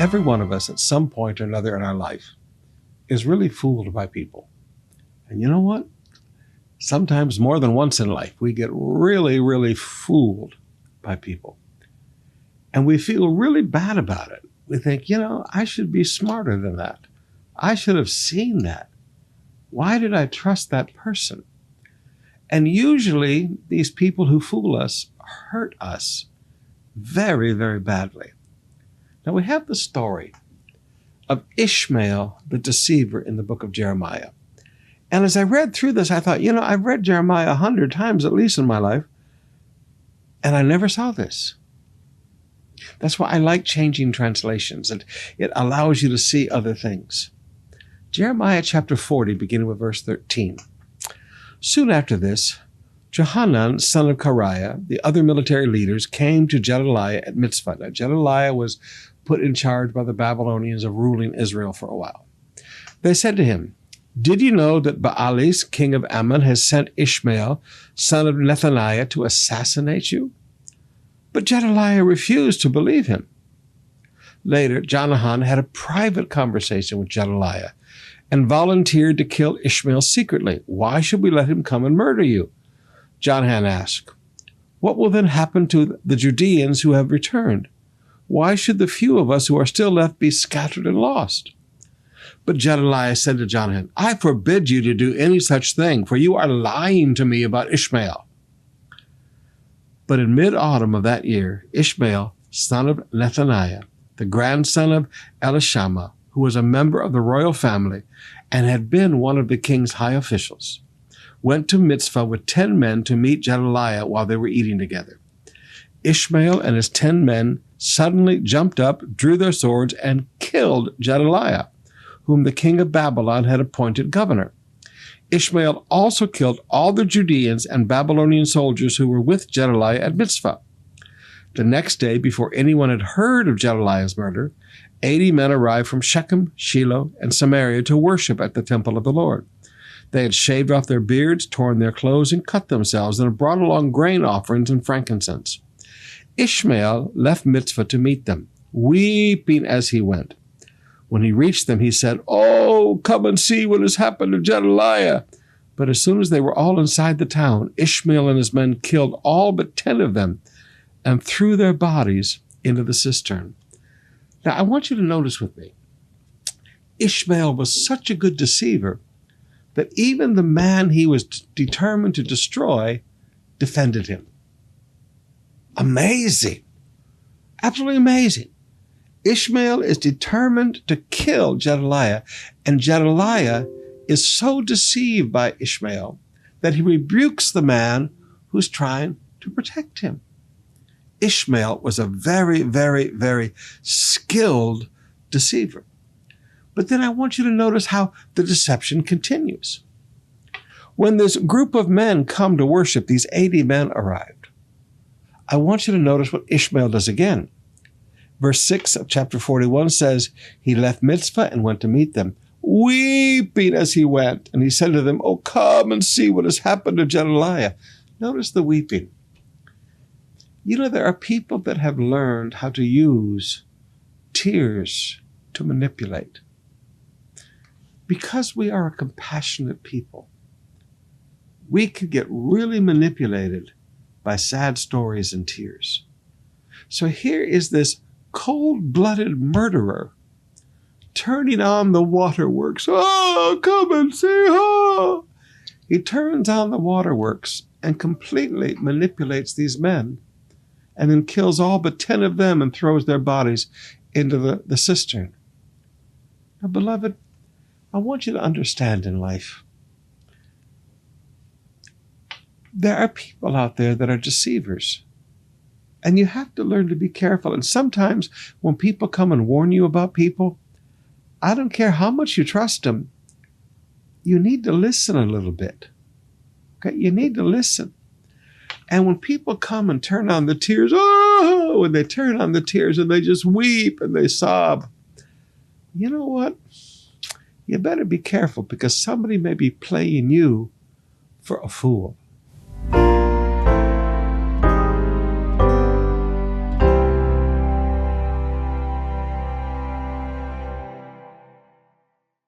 every one of us at some point or another in our life is really fooled by people. And you know what? Sometimes more than once in life, we get really, really fooled by people. And we feel really bad about it. We think, I should be smarter than that. I should have seen that. Why did I trust that person? And usually these people who fool us hurt us very, very badly. Now we have the story of Ishmael, the deceiver, in the book of Jeremiah. And as I read through this, I thought, I've read Jeremiah 100 times at least in my life, and I never saw this. That's why I like changing translations, and it allows you to see other things. Jeremiah chapter 40, beginning with verse 13. Soon after this, Johanan, son of Kareah, the other military leaders, came to Gedaliah at Mizpah. Now, Gedaliah was put in charge by the Babylonians of ruling Israel for a while. They said to him, "Did you know that Baalis, king of Ammon, has sent Ishmael, son of Nethaniah, to assassinate you?" But Gedaliah refused to believe him. Later, Johanan had a private conversation with Gedaliah and volunteered to kill Ishmael secretly. "Why should we let him come and murder you?" Johanan asked. "What will then happen to the Judeans who have returned? Why should the few of us who are still left be scattered and lost?" But Gedaliah said to Johanan, "I forbid you to do any such thing, for you are lying to me about Ishmael." But in mid-autumn of that year, Ishmael, son of Nethaniah, the grandson of Elishama, who was a member of the royal family and had been one of the king's high officials, went to Mizpah with 10 men to meet Gedaliah while they were eating together. Ishmael and his 10 men suddenly jumped up, drew their swords, and killed Gedaliah, whom the king of Babylon had appointed governor. Ishmael also killed all the Judeans and Babylonian soldiers who were with Gedaliah at Mizpah. The next day, before anyone had heard of Gedaliah's murder, 80 men arrived from Shechem, Shiloh, and Samaria to worship at the temple of the Lord. They had shaved off their beards, torn their clothes, and cut themselves, and had brought along grain offerings and frankincense. Ishmael left Mizpah to meet them, weeping as he went. When he reached them, he said, "Oh, come and see what has happened to Gedaliah." But as soon as they were all inside the town, Ishmael and his men killed all but 10 of them and threw their bodies into the cistern. Now, I want you to notice with me, Ishmael was such a good deceiver that even the man he was determined to destroy defended him. Amazing. Absolutely amazing. Ishmael is determined to kill Gedaliah, and Gedaliah is so deceived by Ishmael that he rebukes the man who's trying to protect him. Ishmael was a very, very, very skilled deceiver. But then I want you to notice how the deception continues. When this group of men come to worship, these 80 men arrived. I want you to notice what Ishmael does again. Verse 6 of chapter 41 says, "He left Mizpah and went to meet them, weeping as he went. And he said to them, 'Oh, come and see what has happened to Gedaliah.'" Notice the weeping. There are people that have learned how to use tears to manipulate. Because we are a compassionate people, we can get really manipulated by sad stories and tears. So here is this cold-blooded murderer turning on the waterworks. "Oh, come and see her." He turns on the waterworks and completely manipulates these men, and then kills all but 10 of them and throws their bodies into the cistern. Now, beloved, I want you to understand in life, there are people out there that are deceivers. And you have to learn to be careful. And sometimes when people come and warn you about people, I don't care how much you trust them, you need to listen a little bit. Okay? You need to listen. And when people come and turn on the tears, and they turn on the tears and they just weep and they sob, you know what? You better be careful, because somebody may be playing you for a fool.